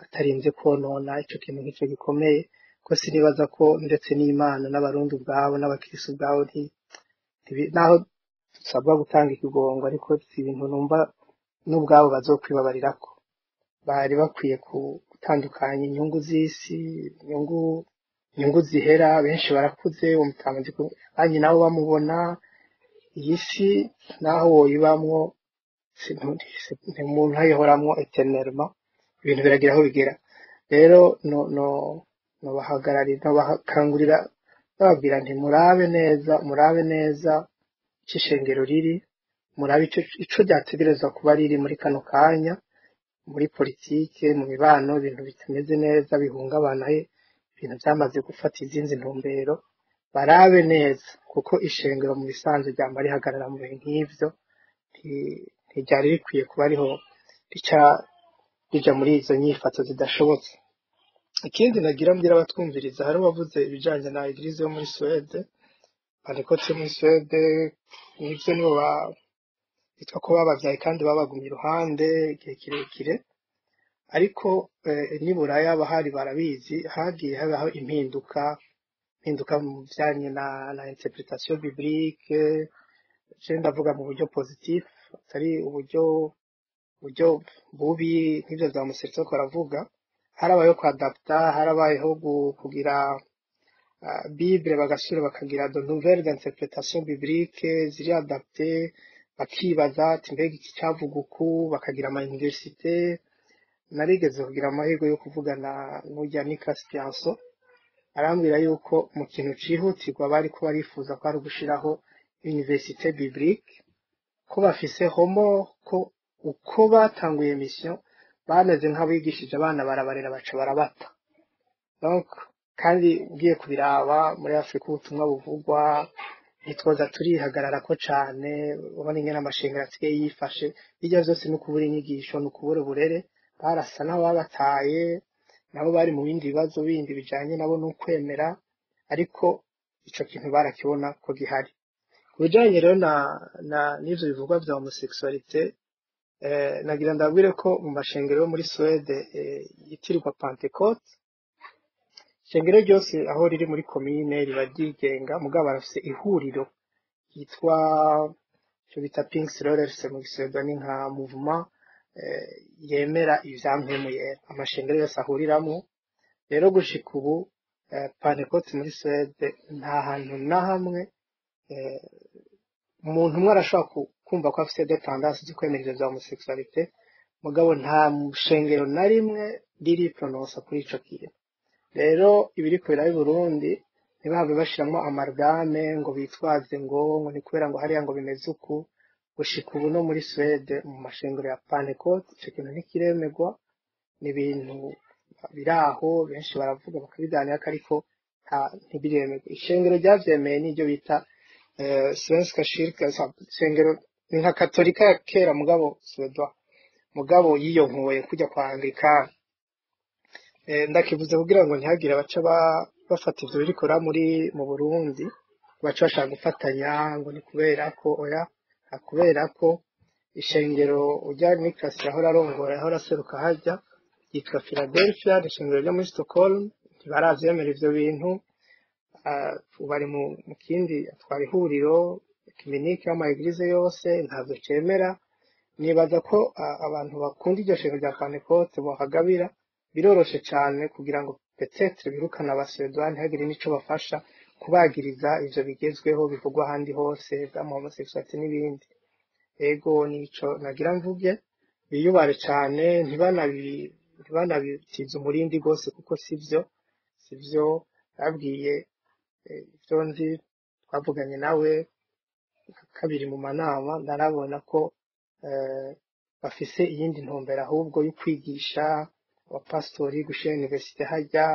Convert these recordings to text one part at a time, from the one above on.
atarinze konona ico kintu nk'ico gikomeye ko sinibaza ko ndetse n'Imana n'abarundi ubwabo n'abakirisi ubwabo naho dusabwa gutanga ikigongo ariko si ibintu numva n'ubwabo bazokwibabarirako bari bakwiye gutandukanya inyungu z'isi inyungu zihera benshi barakuze umutamazi kandi nabo bamubona iyi si naho woyibamwo umuntu ayihoramwo eternellement ibintu biragira aho bigera rero no bahagararira bakangurira bababwira nti murabe neza c'ishengero riri murabe ico ryategerezwa kuba riri muri kano kanya muri politike mu mibano ibintu bitameze neza bihungabana ibintu byamaze gufata izindi ntumbero barabe neza kuko ishengero mu bisanzwe ryamba rihagarara mu bintu nk'ivyo ntiryari rikwiye kuba ariho rija muri izo nyifato zidashobotse. Ikindi nagira mbwira abatwumviriza hari wavuze ibijanye na Eglise yo muri Suède Pentecote muri Suède nivyo nibo bitwa ko babavyaye kandi babagumye iruhande igihe kirekire ariko niburaya bahari barabizi hagiye habaho impinduka mu bijanye na interpretation biblique je ndavuga mu buryo positif atari uburyo bubi nk'ivyo za Musetso ko aravuga harabayeho kwadapta harabayeho kugira Bible bagasubira bakagira de nouvelles interprétations bibliques ziri adapté bakibaza ati mbega iki cyavuga uku bakagira ama université narigeze kugira amahirwe yo kuvugana n'ujya Nicolas Pianso arambwira yuko mu kintu cihutirwa bari ko barifuza ko ari gushiraho université biblique ko bafise homo ko uko batanguye mission bameze nk'abigishije abana barabarera baca barabata donc kandi ugiye kubiraba muri Afrika ubutumwa buvugwa nitwoza turihagarara ko cane ubona ingene amashengero asigaye yifashe bijya vyose no kubura inyigisho no kubura uburere barasa n'ababataye nabo bari mu bindi bibazo bindi bijanye nabo no kwemera ariko ico kintu barakibona ko gihari kubijanye rero na n'ivyo bivugwa vya homosexualité nagira ndabwire ko mu mashengero yo muri Suède yitirirwa Pentecote ishengero ryose aho riri muri commune riba ryigenga mugabo barafise ihuriro yitwa cyo bita Pingstrålelse mu Suède ni nka mouvement yemera ivyampemu yera amashengero yose ahuriramwo rero gushika ubu Pentecote muri Suède nta hantu na hamwe umuntu umwe arashobora kumva ko afise dependance zo kwemera ivya homosexualité mugabo nta shengero na rimwe riri prononce kuri ico kintu rero ibiri kubera i Burundi ntibahave bashiramwo amargame ngo bitwaze ngo ni kubera ngo hariya ngo bimeze uku gushika ubu no muri Suède mu mashengero ya Pentecote ico kintu ntikiremegwa ni ibintu biraho benshi baravuga bakabiganira ariko ntibiremegwa ishengero ryavyemeye n'iryo bita Svenska kyrkan ishengero ni nka katolika ya kera mugabo Suèdois mugabo yiyonkoye kujya kwa Anglikana ndakivuze kugira ngo ntihagire abaca bafata ivyo birikora mu Burundi baca bashaka gufatanya ngo ni kubera ko oya kubera ko ishengero ujya Nicolas yahora arongora yahora aseruka hajya yitwa Philadelphia ishengero ryo muri Stockholm ntibaravyemera ivyo bintu bari mu kindi atwara ihuriro Ecuménique y'ama Eglise yose ntavyo cemera nibaza ko abantu bakunda iryo shengero rya Pentecote bohagabira biroroshe cyane kugira ngo peut-être birukana abasuédois ntihagire nico bafasha kubagiriza ivyo bigezweho bivugwa ahandi hose bwa homosexualité n'ibindi ego nico nagira mvuge biyubare cyane ntibanabitiza umurindi gose kuko sivyo babwiye ivyo nzi twavuganye nawe kabiri mu manama ndarabona ko bafise iyindi ntumbero ahubwo yo kwigisha abapastori gushira universite hajya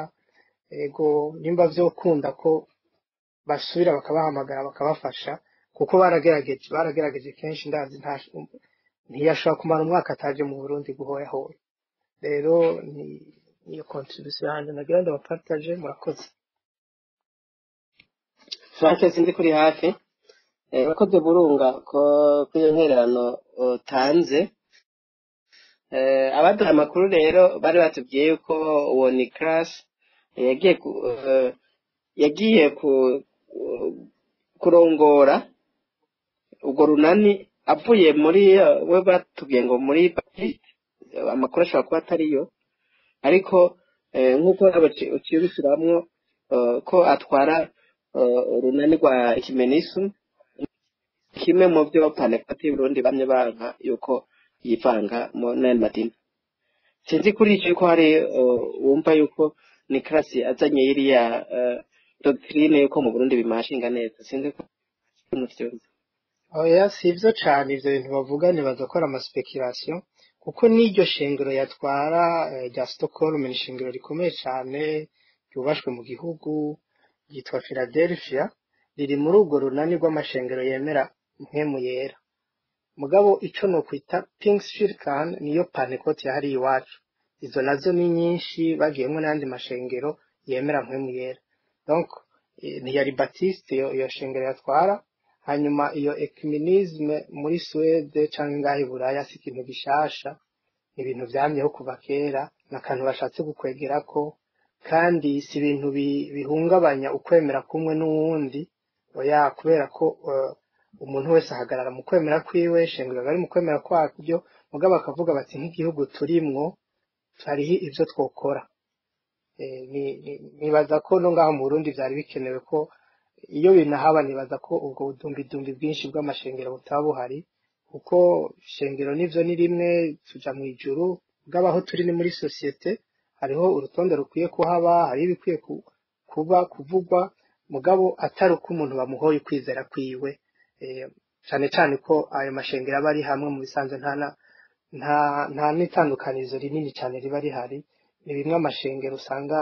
ego nimba vyokunda ko basubira bakabahamagara bakabafasha kuko baragerageje kenshi ndazi ntiyashobora kumara umwaka ataje mu Burundi guhoyahoya rero niyo contribution yanjye nagira ndabapartage murakoze Frank sindi kuri hafi urakoze burunga ko kuri intererano tanze abaduha amakuru rero bari batubwiye yuko uwo Nicolas yagiye kurongora urwo runani avuye muri we batubwiye ngo muri amakuru ashobora kuba atariyo ariko nk'uko uciye ubisubiramwo ko atwara urunani rwa Ecumenism kimwe mu byo Panekoti y'Uburundi bamwe banka yuko yivanga mu n'ayo madini sinzi kuri icyo ko hari wumva yuko Nicolas azanye iriya doctrine yuko mu Burundi bimashinga neza sinzi ko oya si ivyo cane ivyo bintu bavuga nibaza ko ari amaspekulation kuko n'iryo shengero yatwara rya Stockholm ni shengero rikomeye cane ryubashwe mu gihugu ryitwa Philadelphia riri muri urwo runani rw'amashengero yemera mpemu yera mugabo ico no kwita Pinkskyrkan niyo Panekoti yahari iwacu izo nazo ni nyinshi bagiyemwo n'andi mashengero yemera mpemu yera donc ntiyari Baptiste iyo shengero yatwara hanyuma iyo ecumenisme muri Suède canke ngaho Buraya si ikintu gishasha ibintu vyamyeho kuva kera nakantu bashatse gukwegerako kandi si ibintu bihungabanya ukwemera kumwe n'uwundi oya kubera ko umuntu wese ahagarara mu kwemera kwiwe shengero bari mu kwemera kwabyo mugabo akavuga bati nk'igihugu turimwo hariho ivyo twokora nibaza ko no ngaho mu Burundi vyari bikenewe ko iyo binahaba nibaza ko ubwo budumbi bwinshi bw'amashengero butaba buhari kuko ishengero nivyo ni rimwe tuja mu ijuru bw'abaho turi ni muri societe hariho urutonde rukwiye kuhaba hari ibikwiye kuba kuvugwa mugabo atari uko umuntu bamuhoye kwizera kwiwe cyane cyane ko ayo mashengero aba ari hamwe mu bisanzwe nta n'itandukanizo rinini cyane riba rihari ni bimwe amashengero usanga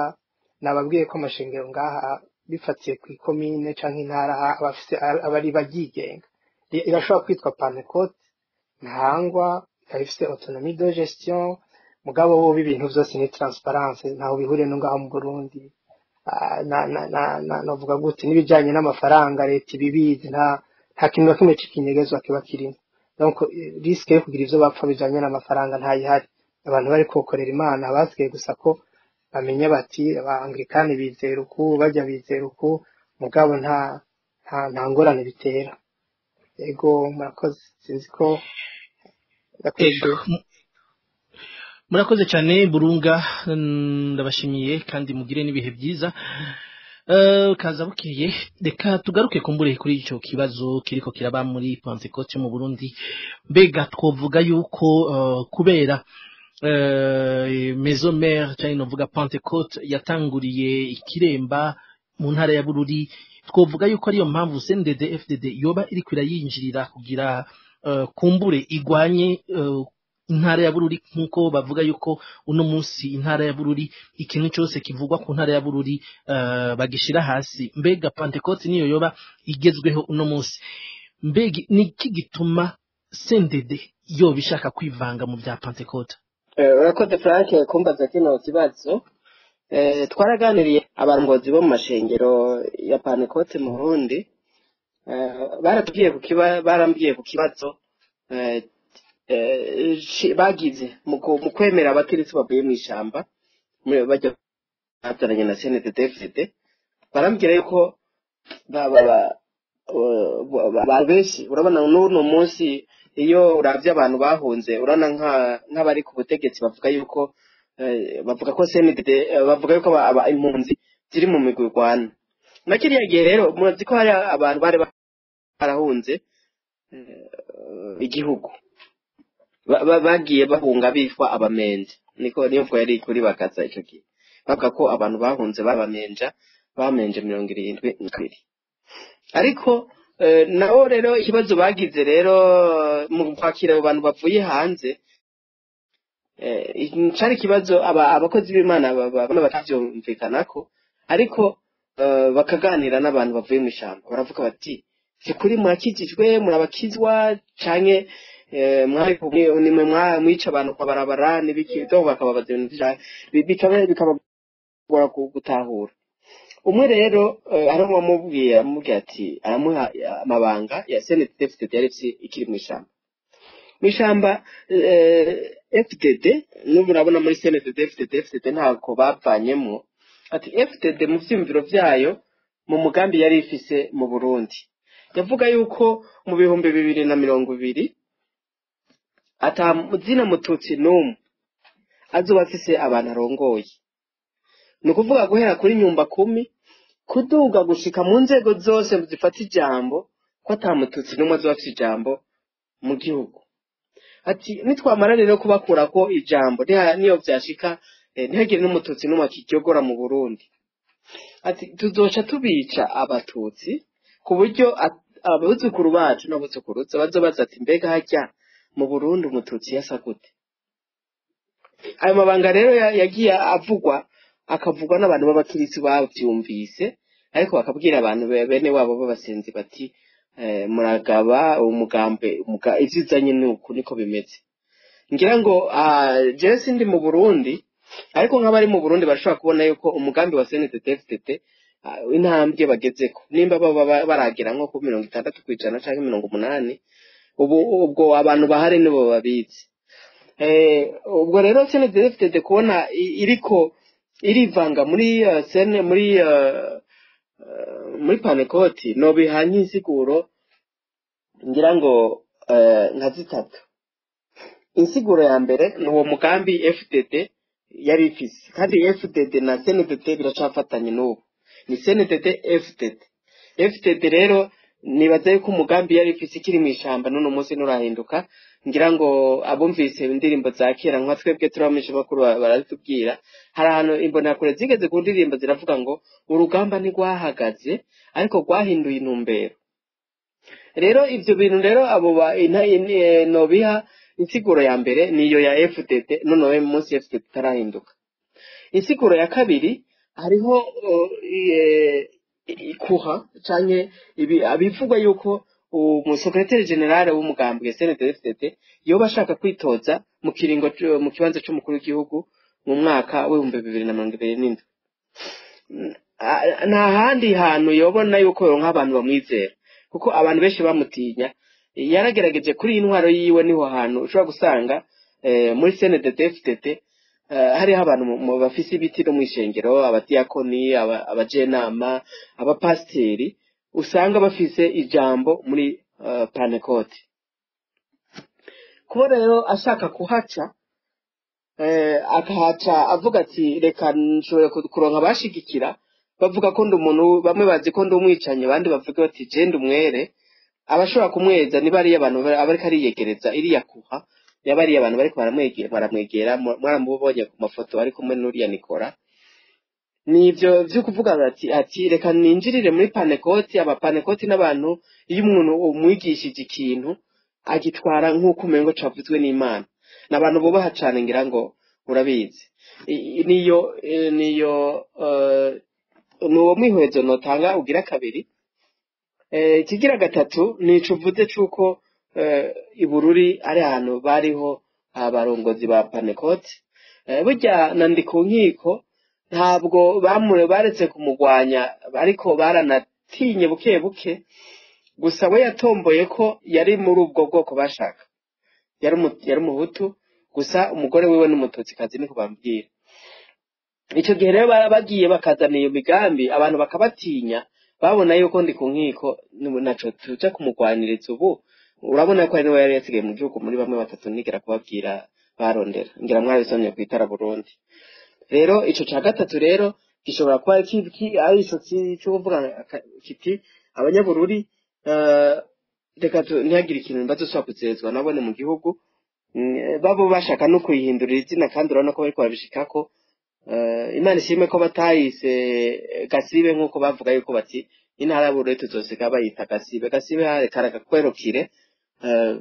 nababwiye ko amashengero ngaha bifatiye ku ikomine canke intara abari bagigenga irashobora kwitwa Panekoti ntangwa ikaba ifise autonomie de gestion mugabo wo ibintu vyose ni transparence ntaho bihuriye no ngaho mu Burundi navuga gute n'ibijanye n'amafaranga leta ibibizi nta kintu na kimwe c'ikinyegezwa kiba kirimo donc risque yo kugira ivyo bapfa bijanye n'amafaranga ntayihari abantu bari kokorera Imana basigaye gusa ko bamenye bati abanglikani bizera uku bajya bizera uku mugabo nta ngorane bitera ego murakoze sinzi ko murakoze cyane Burunga ndabashimiye kandi mugire n'ibihe byiza kaza bukeye reka tugaruke kumbure kuri ico kibazo kiriko kiraba muri Pentecote mu Burundi mbega twovuga yuko kubera Maison Mère cyane novuga Pentecote yatanguriye ikiremba mu ntara ya Bururi twovuga yuko ariyo mpamvu CNDD FDD yoba iri kwirayinjirira kugira kumbure igwanye intara ya Bururi nkuko bavuga yuko uno munsi intara ya Bururi ikintu cyose kivugwa ku ntara ya Bururi bagishira hasi mbega Pentecote niyo yoba igezweho uno munsi mbega niki gituma CNDD yoba ishaka kwivanga mu bya Pentecote urakoze Frank kumbaza kino kibazo twaraganiriye abarongozi bo mu mashengero ya Pentecote mu Burundi barambwiye ku kibazo bagize mu kwemera abakirisi bavuye mu ishamba bajya bataranye na CNDD-FDD barambwira yuko benshi urabona n'uno munsi iyo uravye abantu bahunze urana nk'abari ku butegetsi bavuga yuko CNDD bavuga yuko impunzi ziri mu migwi Rwanda na kiriya gihe rero murazi ko hari abantu bari barahunze igihugu bagiye bahunga bitwa abamenje niyo mvugo yari kuri bakaza ico gihe bavuga ko abantu bahunze bamenje 72 ariko naho rero ikibazo bagize rero mu kwakira abantu bavuye hanze cyari kibazo abakozi b'Imana batavyumvikanako ariko bakaganira n'abantu bavuye mu ishamba baravuga bati si kuri murakijijwe murabakizwa canke nimwe mwica abantu kwa barabara n'ibiki donc bakababaza ibintu bikabagora gutahura umwe rero arimo amubwiye ati aramuha amabanga ya CNDD-FDD ikiri mu ishamba FDD n'ubu urabona muri CNDD FDD ntako bavanyemo ati FDD mu vyumviro vyayo mu mugambi yari ifise mu Burundi yavuga yuko mu 2020 ata zina mututsi n'umwe azoba afise abantu arongoye ni ukuvuga guhera kuri nyumba 10 kuduga gushika mu nzego zose zifata ijambo ko ata mututsi n'umwe azoba afise ijambo mu gihugu ati nitwamara rero kubakura ko ijambo niyo vyashika ntihagire n'umututsi n'umwe akiryogora mu Burundi ati tuzoca tubica abatutsi ku buryo abuzukuru bacu n'abuzukuruza bazobaza ati mbega hajya mu Burundi umututsi yasa gute ayo mabanga rero yagiye akavugwa n'abantu b'abakirisi bavyumvise ariko bakabwira abantu bene wabo b'abasenzi bati muragaba umugambe ivyizanye nuko niko bimeze ngira ngo je sindi mu Burundi ariko nk'abari mu Burundi barashobora kubona yuko umugambi wa CNDD-FDD intambwe bagezeko nimba baba baragera nko ku 60% canke 80 ubwo abantu bahari nibo babizi ubwo rero CNDD-FDD kubona iriko irivanga muri muri panekoti no bihanye insiguro ngira ngo nka zitatu insiguro ya mbere ni uwo mugambi FDD yari ifise kandi FDD na CNDD biracafatanye n'ubu ni CNDD FDD rero nibaza yuko umugambi yari ifise ikiri mu ishamba none umunsi nurahinduka ngira ngo abumvise indirimbo za kera nka twebwe turabamisha bakuru baratubwira hari ahantu imbonakure zigeze ku ndirimbo ziravuga ngo urugamba ntigwahagaze ariko rwahinduye intumbero rero ivyo bintu rero abo no biha insiguro ya mbere niyo ya FDD none munsi FDD tarahinduka insiguro ya kabiri hariho ikuha canke abivugwa yuko umusekretari generale w'umugambwe CNDD-FDD yoba ashaka kwitoza mu kiringo mu kibanza cy'umukuru w'igihugu mu mwaka wa 2027 nta handi hantu yobona yuko nk'abantu bamwizera kuko abantu benshi bamutinya yaragerageje kuri intwaro yiwe niho hantu ushobora gusanga muri CNDD-FDD hariho abantu bafise ibiti no mwishengero abadiakoni abajenama abapasteri usanga bafise ijambo muri panekoti kuba rero ashaka kuhaca akahaca avuga ati reka nshobora kuronka abashigikira bavuga ko ndi umuntu bamwe bazi ko ndi umwicanye abandi bavuga bati je ndi umwere abashobora kumweza niba ari abantu abariko ariyegereza iriya kuha yabari abantu bariko baramwegera mwaramubonye ku mafoto ari kumwe n'uriya Nikora nivyo vyo kuvuga ati reka ninjirire muri panekoti abapanekoti n'abantu iyo umuntu umwigishije ikintu agitwara nk'uko umengo cavuzwe n'Imana n'abantu bubaha cane ngira ngo urabizi niyo nuwo mwihwezo notanga ugira kabiri kigira gatatu nico uvuze cuko ibururi ari ahantu bariho abarongozi ba panekoti burya nandi ku nkiko ntabwo baretse kumugwanya ariko baranatinye buke buke gusa we yatomboye ko yari muri ubwo bwoko bashaka yari umuhutu gusa umugore wiwe n'umututsi kazi niko bambwira icyo gihe rero bagiye bakazana iyo migambi abantu bakabatinya babona yuko ndi ku nkiko naco tuja kumugwaniriza ubu urabona ko ari we yari yasigaye mu gihugu muri bamwe batatu nigera kubabwira barondera ngira mwarabisomye ku itara Burundi rero ico ca gatatu rero gishobora kuba ari ico cyo kuvuga kiti abanyabururi reka ntihagire ikintu bazosaba kuzezwa nabone mu gihugu babo bashaka no kuyihindurira izina kandi urabona ko bariko babishikako Imana ishime ko batayise Gasibe nk'uko bavuga yuko bati intara y'Abururi tuzosiga bayita Gasibe karaga kwerukire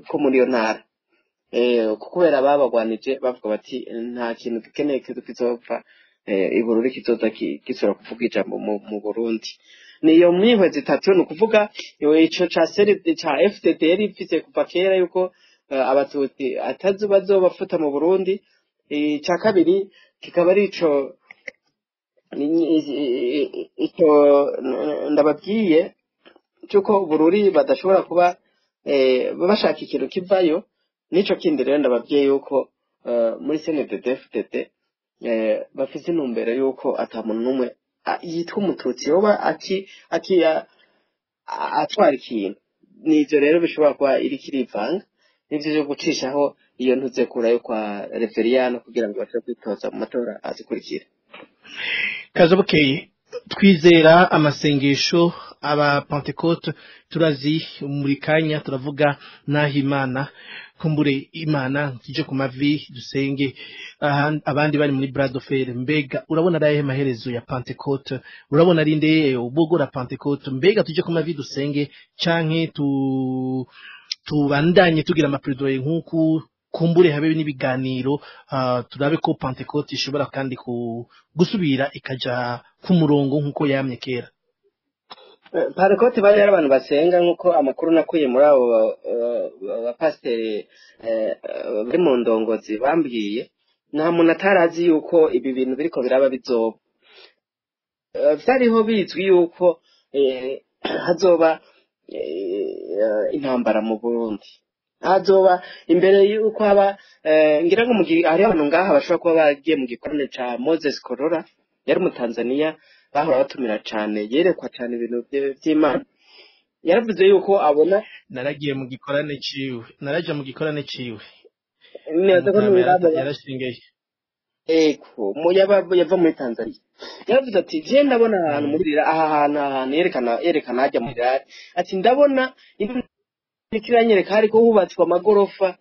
ko muri iyo ntara kubera babagwanije bavuga bati nta kintu dukeneye kizopfa ibururi kizoza gisura kuvuga ijambo mu Burundi niyo mwihwe zitatu no kuvuga ico ca FDD ifise kuva kera yuko abatutsi bazobafuta mu Burundi ca kabiri kikaba ari ico ndababwiye cyuko Bururi badashobora kuba bashaka ikintu kivayo nico kindi rero ndababwiye yuko muri CNDD-FDD bafite intumbero yuko ata muntu n'umwe yitwa umututsi yoba atwara ikintu. N'ivyo rero bishobora kuba iriko irivanga n'ivyo vyo gucishaho iyo ntuzekura yo kwa Reveriyano kugira ngo bashobore kwitoza mu matora azikurikira. Kazabukeye twizera amasengesho aba Pentecote turazi muri kanya turavuga naho Imana kumbure Imana tije ku mavi dusenge abandi bari muri Bradofere. Mbega urabona arahe maherezo ya Pentecote? Urabona ari nde ubugora Pentecote? Mbega tuje ku mavi dusenge canke tubandanye tugira amapredoye nkuko kumbure habe n'ibiganiro turabe ko Pentecote ishobora kandi gusubira ikaja ku murongo nkuko yamye kera. Pentecote bari abantu basenga nkuko amakuru nakuye muri abo bapasteri bari mu ndongozi bambwiye, nta muntu atarazi yuko ibi bintu biriko biraba bizoba. Vyariho bizwi yuko hazoba intambara mu Burundi, hazoba imbere yuko haba ngira ngo hari abantu ngaha bashobora kuba bagiye mu gikorane ca Moses Korora yari mu Tanzania, bahora batumira cane, yerekwa cane ibintu vy'Imana. Yaravuze yuko abona naragiye mu gikorane ciwe, naraje mu gikorane ciwe neza ko yarashingeye yava muri Tanzania. Yaravuze ati je ndabona ahantu muri aha hantu yerekana hajya muri rari, ati ndabona ikiranyereka hariko hubatswe amagorofa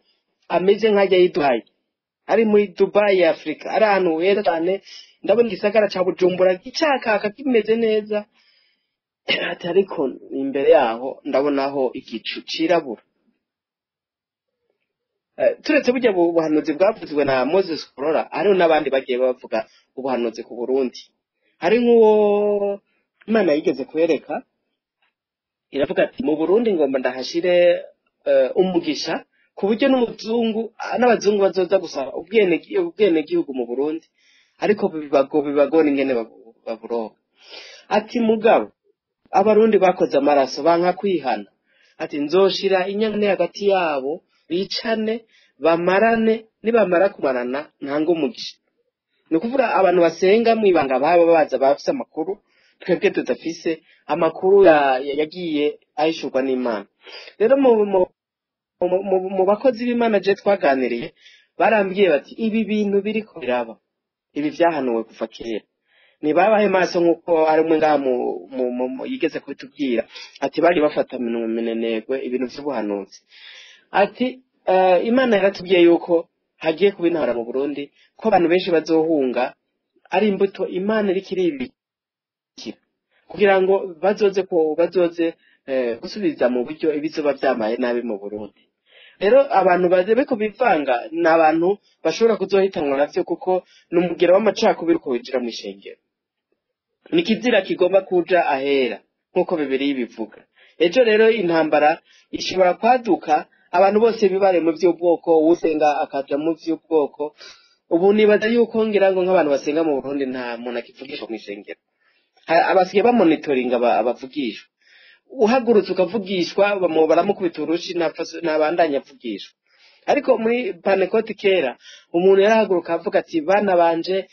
ameze nk'ajya y'Idubai, ari muri Dubai ya Afrika, ari ahantu heza cyane. Ndabona igisagara ca Bujumbura gicakaka kimeze neza, ati ariko imbere yaho ndabonaho igicu cirabura. Turetse burya ubuhanuzi bwavuzwe na Moses Korora, hariho n'abandi bagiye bavuga ubuhanuzi ku Burundi. Hari nk'uwo Imana yigeze kwereka, iravuga ati mu Burundi ngomba ndahashire umugisha ku buryo n'abazungu bazoza gusaba ubwene gihugu mu Burundi, ariko bibagora ingene baburonka. Ati mugabo abarundi bakoze amaraso banka kwihana, ati nzoshira inyane hagati yabo bicane bamarane, nibamara kumarana ntanga umugisha. Ni ukuvuga abantu basenga mwibanga baba baza bafise amakuru twebwe tudafise amakuru yagiye ayishurwa n'Imana. Rero mu bakozi b'Imana je twaganiriye barambwiye bati ibi bintu biriko biraba, ibi vyahanuwe kuva kera, nibabahe maso nkuko ari umwe ngaha yigeze kubitubwira, ati bari bafata minenegwe ibintu vy'ubuhanuzi. Ati Imana yaratubwiye yuko hagiye kuba intambara mu Burundi, ko abantu benshi bazohunga, ari imbuto Imana iriko iribikira kugira ngo bazoze gusubiza mu buryo ibizoba vyamaye nabi mu Burundi. Rero abantu bazebe ko bivanga n'abantu bashobora kuzohitanwa navyo, kuko n'umugera w'amacakubiri ko winjira mu ishengero. Ni kizira kigomba kuja ahera nkuko Bibiliya bivuga. Ejo rero intambara ishobora kwaduka, abantu bose bibare mu vy'ubwoko, usenga akaja mu vy'ubwoko. Ubu nibaza yuko ngira ngo nk'abantu basenga mu Burundi nta muntu akivugisha mu ishengero, abasigaye bamonitoringa abavugishwa. Uhagurutse ukavugishwa baramukubita urushi nabandanya avugishwa. Ariko muri Pentecote kera umuntu yarahaguruka avuga ati bana banje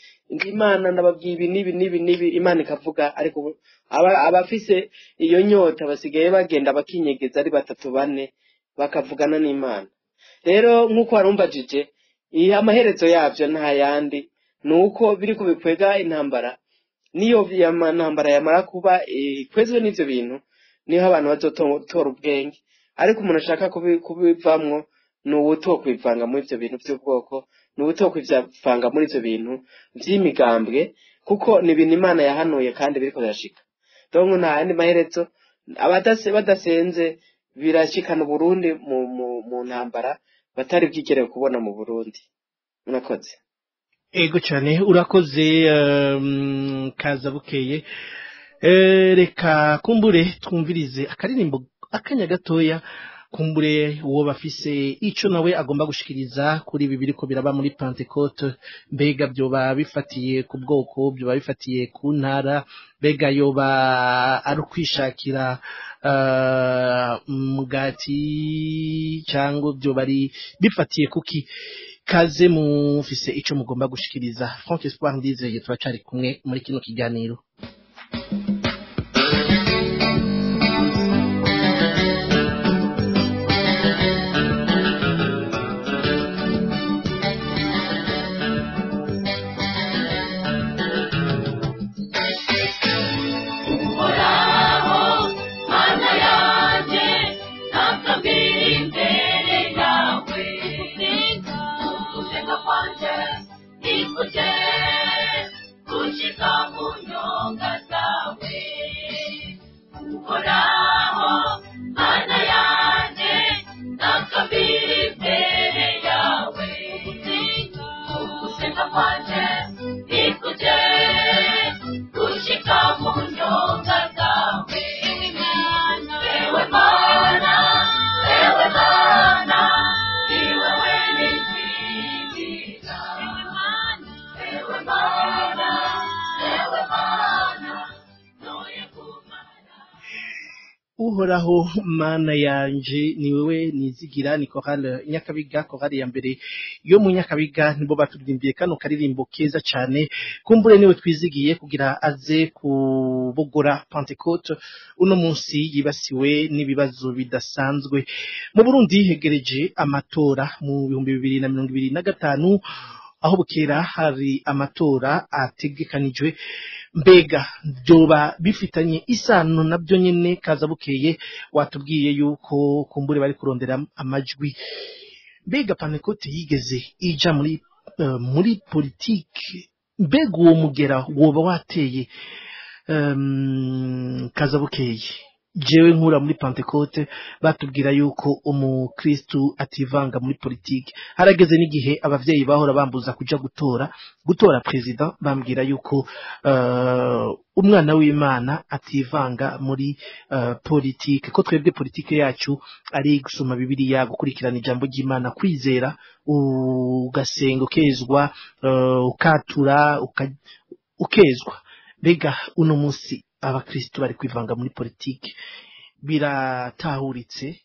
Imana ndababwiye ibi nibi, Imana ikavuga. Ariko abafise iyo nyota basigaye bagenda bakinyegeza ari 3-4 bakavugana n'Imana. Rero nkuko warumbajije, amaherezo yavyo nta yandi, nuko biri kubikwega intambara. Niyo ntambara yamara kuba kwezwe n'ivyo bintu, niho abantu bazotora ubwenge. Ariko umuntu ashaka kubivamwo n'ubutokwivanga muri ivyo bintu vy'ubwoko, n'ubutokwivanga muri ivyo bintu vy'imigambwe, kuko ni ibintu Imana yahanuye kandi biriko birashika. Donc nta yandi maherezo, badasenze birashikana Burundi mu ntambara batari bwigerewe kubona mu Burundi. Murakoze. Ego cyane urakoze Kazabukeye. Reka kumbure twumvirize akaririmbo akanya gatoya, kumbure uwo bafise ico nawe agomba gushikiriza kuri ibi biriko biraba muri Pentecote. Mbega byoba bifatiye ku bwoko, byoba bifatiye ku ntara, mbega yoba ari kwishakira mugati cyangwa byoba ari bifatiye kuki? kaze mufise ico mugomba gushikiriza. Frank Espoir Ndizeye turacari kumwe muri kino kiganiro. Uhoraho mana yanje ni wewe nizigira ni Chorale Nyakabiga, chorale ya mbere yo mu Nyakabiga nibo baturirimbiye kano karirimbo keza cyane. Kumbure niwe twizigiye kugira aze kubogora Pentecote uno munsi yibasiwe n'ibibazo bidasanzwe. Mu Burundi hegereje amatora mu 2025 aho bukera hari amatora ategekanijwe. Mbega byoba bifitanye isano nabyo nyene kaza bukeye watubwiye yuko kumbure bari kurondera amajwi. Mbega Pentecote yigeze ija muri politiki, mbega uwo mugera woba wateye kaza bukeye? Jewe nkura muri Pentecote batubwira yuko umukristu ativanga muri politiki. Harageze n'igihe abavyeyi bahora bambuza kuja gutora president, bambwira yuko umwana w'Imana ativanga muri politiki, ko twebwe politiki yacu ari gusoma Bibiliya, gukurikirana ijambo ry'Imana, kwizera, ugasenga, ukezwa, ukatura, ukezwa. Mbega uno munsi abakristo bari kwivanga muri politiki biratahuritse?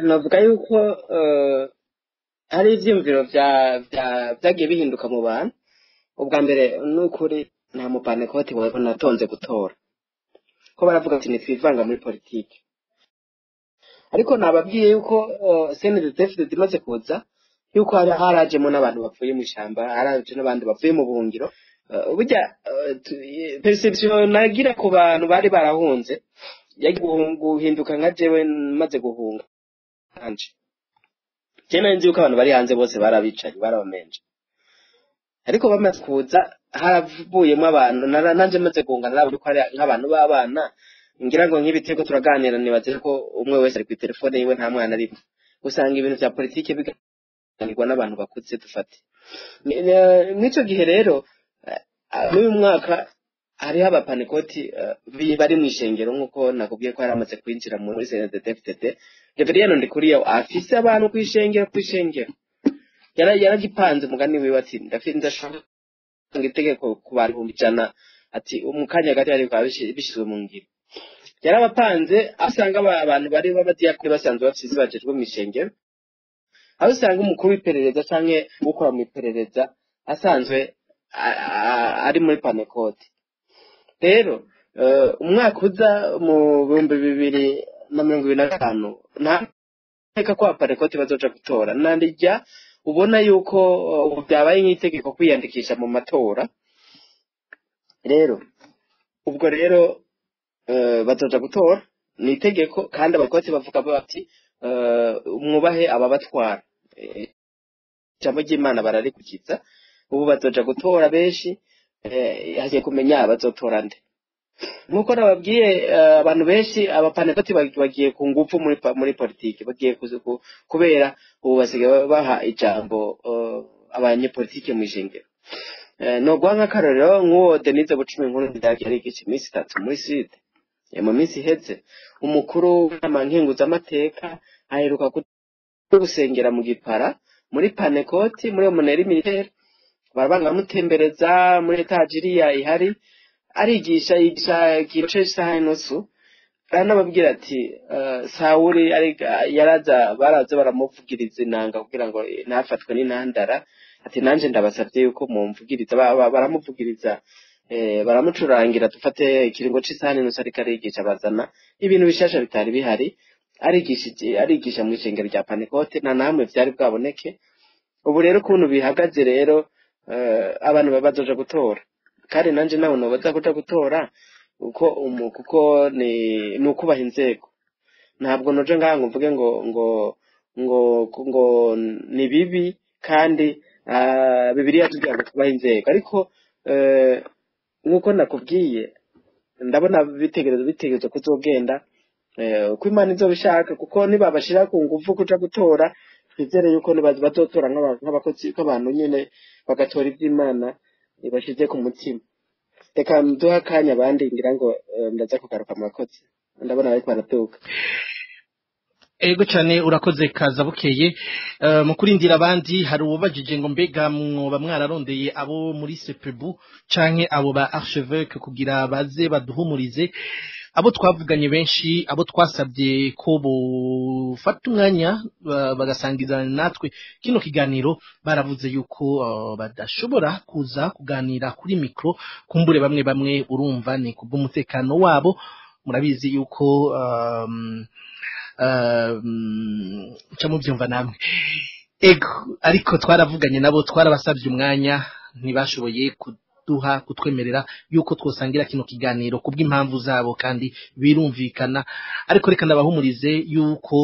navuga yuko hari ivyumviro vyagiye bihinduka mu bantu. Ubwa mbere n'ukuri nta mu Pentecote wabona natonze gutora, ko baravuga ati nitwivanga muri politiki. Ariko nababwiye yuko CNDD-FDD imaze kuza yuko harajemo n'abantu bapfuye mu ishamba, haraje n'abandi bapfuye mu buhungiro. Burya perception nagira ku bantu bari barahunze guhinduka nka jewe maze guhunga kanje. Cyane nzi yuko abantu bari hanze bose barabicaye barabamenje, ariko bamaze kuza haravuyemo abantu nanje maze guhunga nabo ko ari nk'abantu b'abana. Ngira ngo nk'ibitego turaganira nibaze ko umwe wese ari ku telefone yiwe nta mwana arimo. Usanga ibintu bya politike biganirwa n'abantu bakutse dufate. Nico gihe rero muri mwaka hariho abapanekoti bari mu ishengero nk'uko nakubwiye ko haramaze kwinjira muri CNDD-FDD. Reverien Ndikuriyo afise abantu kwishengero yaragipanze umugani wiwe ati ndashaka itegeko ku bantu 100 ati umukanya gati ari bishizwe mu ngiro. Yarabapanze asanga abantu bari babadiyakwe basanzwe bafise bajejwe mu ishengero, aho usanga umukuru w'iperereza canke gukora mu iperereza asanzwe ari muri Pentecote. Rero umwaka uza mu 2025 nta ko Pentecote bazoja gutora, nandijya ubona yuko byabaye nk'itegeko kwiyandikisha mu matora. Rero ubwo rero bazoja gutora ni itegeko, kandi abakozi bavuga bati umwubahe ababatwara, ijambo ry'Imana bararikukiza. Ubu bazoja gutora benshi, hagiye kumenya abazotora nde. Nkuko nababwiye abantu benshi abapanekoti bagiye ku ngufu muri politiki, bagiye kubera ubu basigaye baha ijambo abanyepolitike mu ishengero. No gwanga karorero nk'uwo Denise Bucumi nkuru ndagera igice iminsi 3 muri site mu minsi iheze. Umukuru w'amankenguza amateka aheruka gusengera mu Gipara muri Pentecote muri Moneri militaire, barabanga mutembereza muri etajiriya ihari, arigisha igice cy'isaha inusu, aranababwira ati Sawuli baraza baramuvugiriza inanga kugira ngo ntafatwe n'intandara ati nanje ndabasabye yuko mumvugiriza baramuvugiriza baramucurangira dufate ikiringo c'isahani nusa ariko arigisha bazana ibintu bishasha bitari bihari arigisha mu ishengero rya Pentecote na namwe vyari bwaboneke ubu rero kuntu bihagaze rero abantu babazoja gutora kandi nanje nawe nobaza kuja gutora kuko ni ukubaha inzego ntabwo noje ngaha ngo mvuge ngo ni bibi kandi Bibiliya tugira ngo tubaha inzego ariko nkuko nakubwiye ndabona bitegerezo kuzogenda uko Imana izobishaka kuko nibabashira ku nguvu kuja gutora twizere yuko bazotora nk'abakozi k'abantu nyene bagatora ivy'Imana ibashize ku mutima reka duha akanya abandi ngira ngo ndaza kugaruka mu bakozi ndabona bariko baratuka ego cyane urakoze kaza bukeye mu kurindira abandi hari ubajije ngo mbega mwoba mwararondeye abo muri Sepebu canke abo ba archevêque kugira baze baduhumurize abo twavuganye benshi abo twasabye ko bofata umwanya bagasangiza natwe kino kiganiro baravuze yuko badashobora kuza kuganira kuri mikro kumbure bamwe urumva ni kubw'umutekano wabo murabizi yuko mubyumva namwe ego ariko twaravuganye nabo twarabasabye umwanya ntibashoboye kutwemerera yuko twosangira kino kiganiro kubw'impamvu zabo kandi birumvikana ariko reka ndabahumurize yuko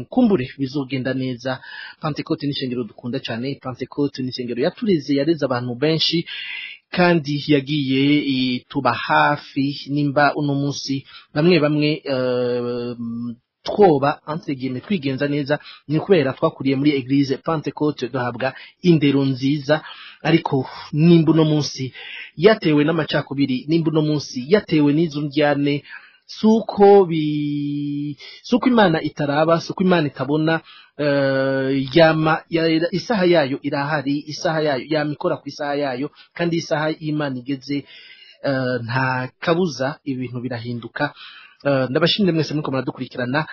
kumbure bizogenda neza. Pentecote ni ishengero dukunda cyane, Pentecote ni ishengero yatureze yareze abantu benshi kandi yagiye tuba hafi nimba uno munsi bamwe twoba antegeme twigenza neza ni kubera twakuriye muri Eglise Pentecote duhabwa indero nziza ariko nimba uno munsi yatewe n'amacakubiri nimba uno munsi yatewe n'izo njyane suko Imana itaraba suko Imana itabona isaha yayo irahari isaha yayo yamikora ku isaha yayo kandi isaha y'Imana igeze nta kabuza ibintu birahinduka. Ndabashimire mwese muko muradukurikirana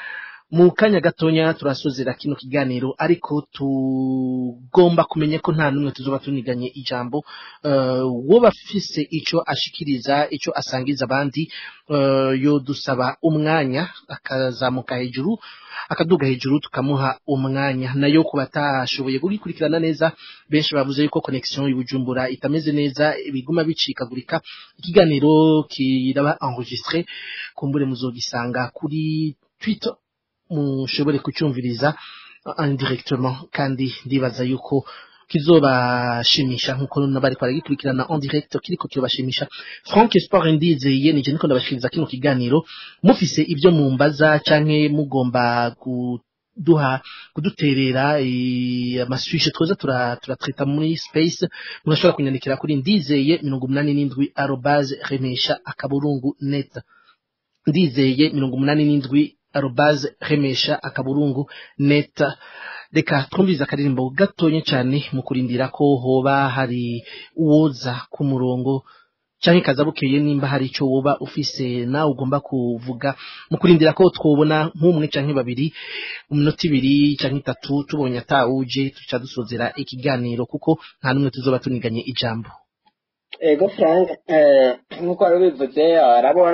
mu kanya gatonya turasozera kino kiganiro ariko tugomba kumenya ko nta numwe tuzoba tuniganye ijambo wo bafise ico ashikiriza ico asangiza abandi yo dusaba umwanya akazamuka hejuru akaduga hejuru tukamuha umwanya nayo kubatashoboye gukurikirana neza benshi bavuze yuko connection y'Ubujumbura itameze neza biguma bicikagurika ikiganiro kiraba enregistré kumbure muzogisanga kuri Twitter mushobore kucyumviriza indirectement kandi ndibaza yuko kizobashimisha nkuko nabari kwaragikurikirana en direct kiriko kirobashimisha. Frank Sport ndizeye nije niko ndabashikiriza kino kiganiro mufise ibyo mumbaza canke mugomba kuduterera amaswishe twoza turatreta muri space murashobora kunyandikira kuri ndizeye 87@remesha_net ndizeye 87@remesha_net. Reka twumviza akaririmbo gatonye cyane mu kurindira ko hoba hari uwoza ku murongo canke kazabukeye nimba hari ico woba ufise nawe ugomba kuvuga mu kurindira ko twobona nk'umwe canke babiri umunota 2 canke 3 tubonye atawuje tuca dusozera ikiganiro kuko nta numwe tuzoba tuniganye ijambo. Ego Frank nkuko arabivuze arabo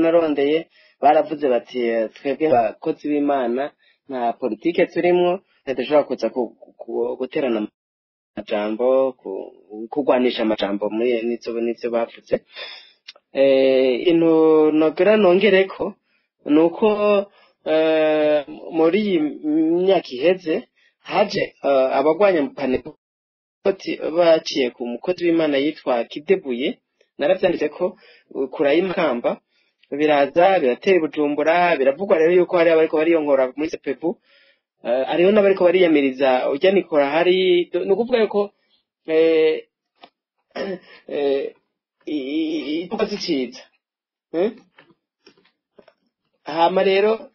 narondeye baravuze bati twebwe bakozi b'Imana na politike turimwo ndashobora kuza guterana amajambo kugwanisha amajambo muri nizo bavuze nogera nongereko nuko muri myaka iheze haje abagwanya mu Pentecote baciye ku mukozi w'Imana yitwa Kidebuye naravyanditse ko kurayimakamba biraza biratera Bujumbura biravugwa rero yuko hari abariko bariyonkora muri Sepebu ariho n'abariko bariyamiriza ujya nikora hari nukuvuga yuko itubazi ciza hama rero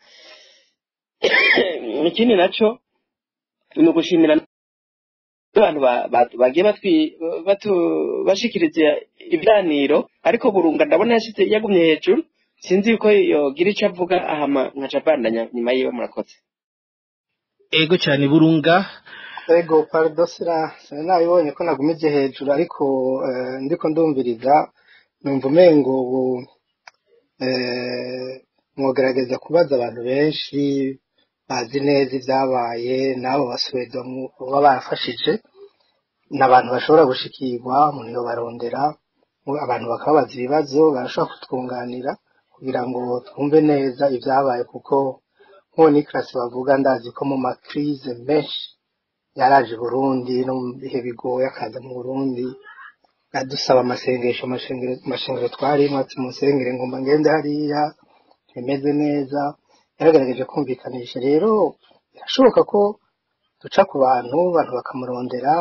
ikindi naco ni ugushimira abantu bagiye bashikiriza ibiganiro ariko Burunga ndabona yagumye hejuru sinzi yuko yogira icyo avuga ahama nkaca bandanya nyuma yiwe murakoze. ego cyane Burunga. ego pardon sinabibonye ko nagumije hejuru ariko ndiko ndumviriza numva umengo mwogerageza kubaza abantu benshi bazi neza ibyabaye n'abo baswede baba barafashije n'abantu bashobora gushikirwa umuntu yobarondera abantu bakababaza ibibazo barashobora kutwunganira kugira ngo twumve neza ibyabaye kuko nk'uwo Nicolas bavuga ndazi ko mu makrize menshi yaraje Burundi no mu bihe bigoye akaza mu Burundi adusaba amashengero twarimo ati musengere ngomba ngende hariya bimeze neza yaragerageje kumvikanisha rero birashoboka ko duca ku bantu bakamurondera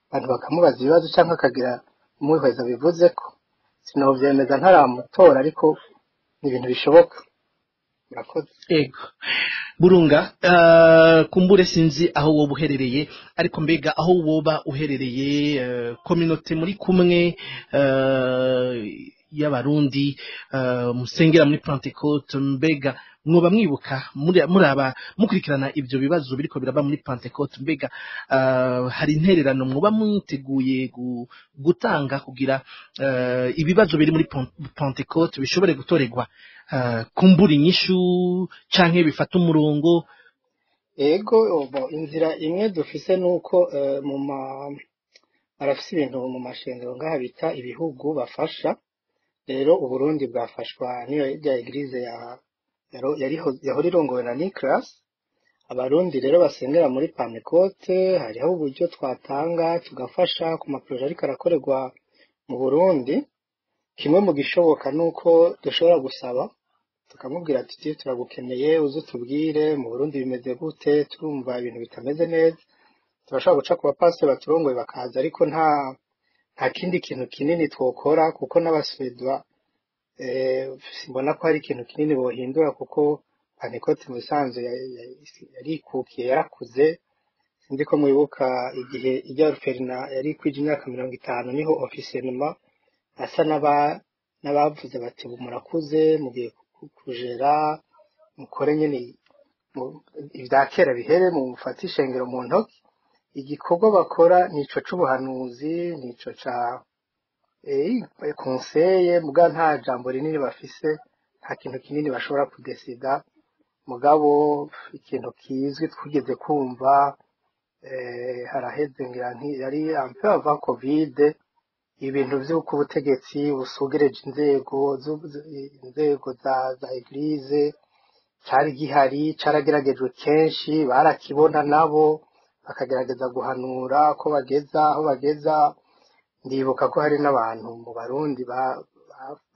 abantu bakamubaza ibibazo cyangwa akagira umuhweza bivuze ko sinovyemeza ntaramutora ariko ni ibintu bishoboka. Murakoze. Ego Burunga, kumbure sinzi aho woba uherereye ariko mbega aho woba uherereye communauté muri kumwe y'abarundi musengera muri Pentecote, mbega mwoba mwibuka muraba mukurikirana ibyo bibazo biriko biraba muri Pentecote, mbega hari intererano mwoba mwiteguye gutanga kugira ibibazo biri muri Pentecote bishobore gutoregwa kumbura inyishu canke bifata umurongo? Ego inzira imwe dufise nuko barafise ibintu mu mashengero ngaha bita ibihugu bafasha. Rero Uburundi bwafashwa niyo ya Eglise yahora irongowe na Nicolas. Abarundi rero basengera muri Pentecote hariho uburyo twatanga tugafasha ku maproje ariko arakorerwa mu Burundi. Kimwe mu gishoboka nuko dushobora gusaba tukamubwira ati turagukeneye uze tubwire mu Burundi bimeze gute, turumva ibintu bitameze neza. Turashobora guca ku bapasiteri baturongoye bakaza ariko nta kindi kintu kinini twokora kuko n'abaswedwa simbona ko hari ikintu kinini bohindura kuko Pentecote mu bisanzwe yarikukiye yarakuze. Sinzi ko mwibuka igihe ijya Ruferina yari kwije imyaka 50 niho officiellement asa n'abavuze bati murakuze mugiye kujera mukore nyene ibya kera bihere mu mufata ishengero mu ntoki. Igikorwa bakora nico c'ubuhanuzi nico ca konseye muga nta jambo rinini bafise, nta kintu kinini bashobora kudesida. Mugabo ikintu kizwi twigeze kumva haraheze ngira yari ampe ava covid, ibintu vy'uko ubutegetsi busugereje inzego za Eglise cari gihari, carageragejwe kenshi, barakibona nabo bakagerageza guhanura ko bageza aho bageza. Ndibuka ko hari n'abantu mu Barundi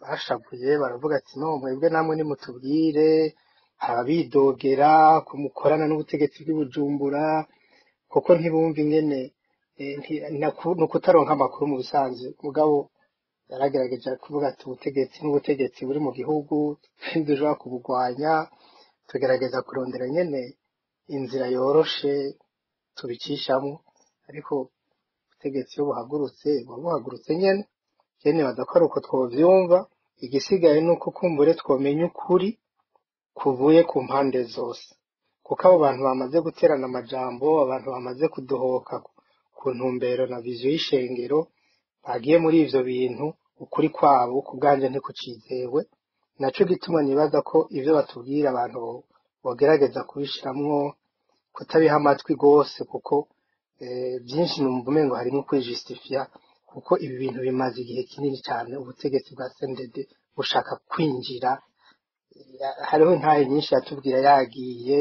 bashavuye baravuga ati no mwebwe namwe nimutubwire, abidogera kumukorana n'ubutegetsi bw'Ibujumbura kuko ntibumva ingene nukutaronka amakuru mu bisanzwe. Mugabo yaragerageje kuvuga ati ubutegetsi buri mu gihugu dushobora kubugwanya, tugerageza kurondera nyene inzira yoroshe tubicishamo, ariko ubutegetsi iyo buhagurutse nyene kene badakora uko twovyumva. Igisigaye nuko kumbure twomenya ukuri kuvuye ku mpande zose, kuko abo bantu bamaze guterana amajambo, abantu bamaze kudohoka ku ntumbero na vision y'ishengero, bagiye muri ivyo bintu ukuri kwabo kubwanje ntikucizewe. Naco gituma nibaza ko ivyo batubwira abantu bogerageza kubishiramwo kutabiha amatwi gose, kuko byinshi numva umengo harimo kwijustifia, kuko ibi bintu bimaze igihe kinini cyane ubutegetsi bwa CNDD bushaka kwinjira. Hariho intahe nyinshi yatubwira yagiye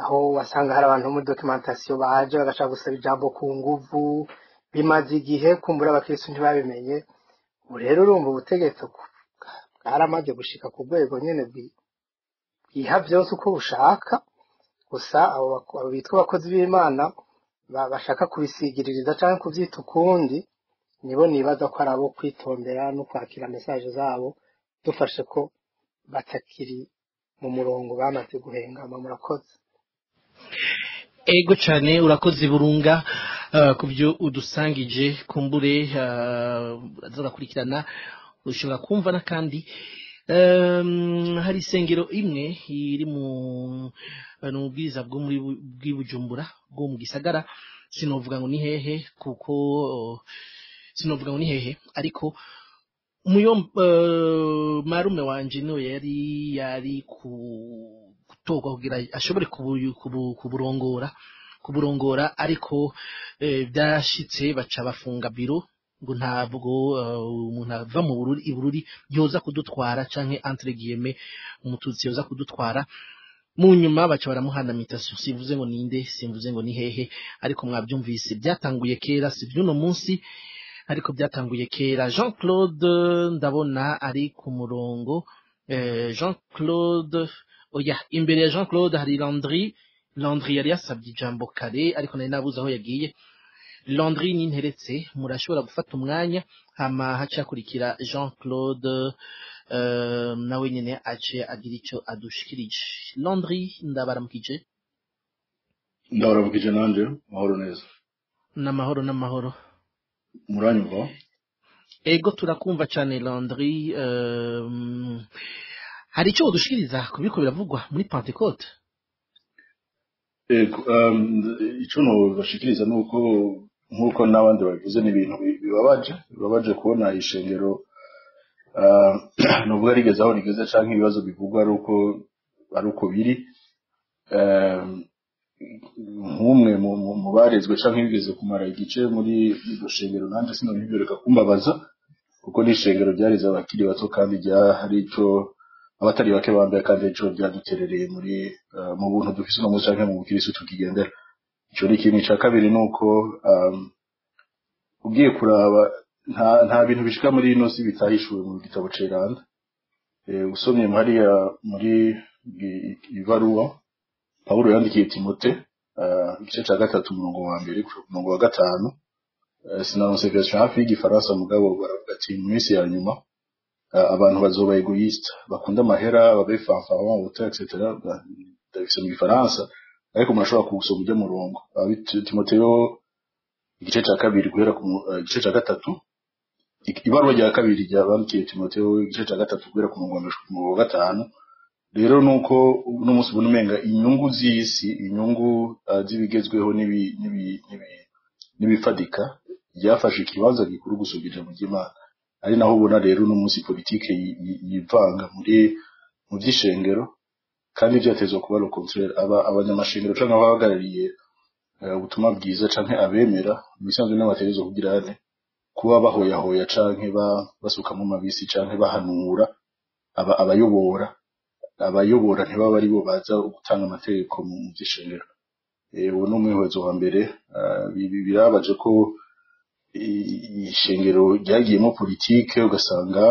aho wasanga hari abantu mu documentation baje bagashaka gusaba ijambo ku nguvu, bimaze igihe kumbura abakristo ntibabimenye. Rero urumva ubutegetsi bwaramaze gushika ku rwego nyene bwiha vyose uko bushaka. Gusa abo bitwa abakozi b'Imana bashaka kubisigiririza cyangwa kuvyita ukundi, nibo nibaza ko ari abo kwitondera no kwakira message zabo, dufashe ko batakiri mu murongo bamaze guhengama. Murakoze. Ego cyane urakoze Burunga kubyo udusangije, kumbure azakurikirana ushobora kumva na kandi hari isengero imwe iri mu bwiza bwo muri bw'ibujumbura bwo mu gisagara sinovuga ngo ni hehe kuko sinovuga ngo ni hehe ariko marume wanje no yari gutorwa kugira ashobore kuburongora ariko byashitse baca bafunga biro ngo ntabwo umuntu ava mu Bururi yoza kudutwara canke entre guillemets umututsi yoza kudutwara mu nyuma baca baramuhanamita sivuze ngo ninde simvuze ngo ni hehe ariko mwabyumvise byatanguye kera si by'uno munsi ariko byatanguye kera. Jean Claude ndabona ari ku murongo. Jean Claude oya imbere ya Jean Claude hari Landry yari yasabye ijambo kare ariko nari nabuze aho yagiye. Landry ninteretse murashobora gufata umwanya hama hacakurikira Jean Claude nawe nyene ace agira ico adushikirije. Landry ndabaramukije nanje mahoro neza n'amahoro muranyumva ego turakumva cyane Landry. Hari icyo udushikiriza kubiko biravugwa muri Pentecote? Ego icyo no bashikiriza nuko nkuko n'abandi babivuze ni ibintu bibabaje kubona ishengero nubwo rigeze aho rigeze canke ibibazo bivugwa ari uko biri nk'umwe mu barezwe canke bigeze kumara igice muri iryo shengero nanje sino nibyoreka kumbabaza kuko ni ishengero ryarize abakiri bato kandi hari ico abatari bake bambaye kandi ico ryaduterereye muri mu buntu dufise no mu canke mu bukirisu tukigendera. Ico ni ikintu ca kabiri nuko ugiye kuraba nta bintu bishika muri ino si bitahishuwe mu gitabo ceranda. Usomye muri ibaruwa Paulo yandikiye Timote igice ca 3 umurongo wa 1 umurongo wa 5 sinanose version hafi y'igifaransa mugabo baravuga ati mu minsi ya nyuma abantu bazoba egoiste bakunda amahera babefanfara ubuta etc. Ndabise mu gifaransa ariko murashobora kuwusoma ujya murongo Timoteyo igice ca 2 guhera ku igice ca 3 ibaruwa rya 2 ryabandikiye Timoteyo igice ca 3 guhera ku murongo wa 5. Rero nuko n'umunsi bunumenga inyungu z'isi inyungu zibigezweho n'ibifadika byafashe ikibanza gikuru gusubira mu Imana ari naho ubona rero n'umunsi politike yivanga mu byishengero kandi byatezwa kuba le contraire abanyamashengero canke abahagarariye ubutumwa bwiza canke abemera bisanzwe n'abategezo kugira kuba bahoyahoya canke basuka mu mabisi canke bahanura abayobora ntibaba ari bo baza gutanga amategeko mu byishengero. Uwo no mwihwezo wa mbere birabaje ko ishengero ryagiyemo politike ugasanga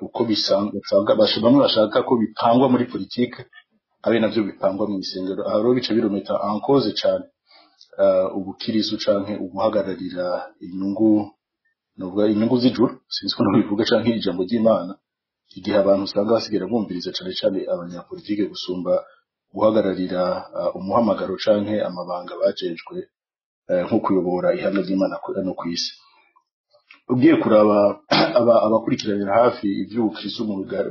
uko bisanga bamwe bashaka ko bipangwa muri politike abe navyo bipangwa mu isengero aho rero bice birometa en cause cyane ubukirisu canke uguhagararira inyungu z'ijuru sinzi ko bivuga canke ijambo ry'Imana igihe abantu usanga basigera bumviriza cyane abanyapolitike gusumba guhagararira umuhamagaro canke amabanga bajejwe nko kuyobora ihame ry'Imana no kwisi. Ugiye kuraba abakurikiranira hafi ivy'ubukristo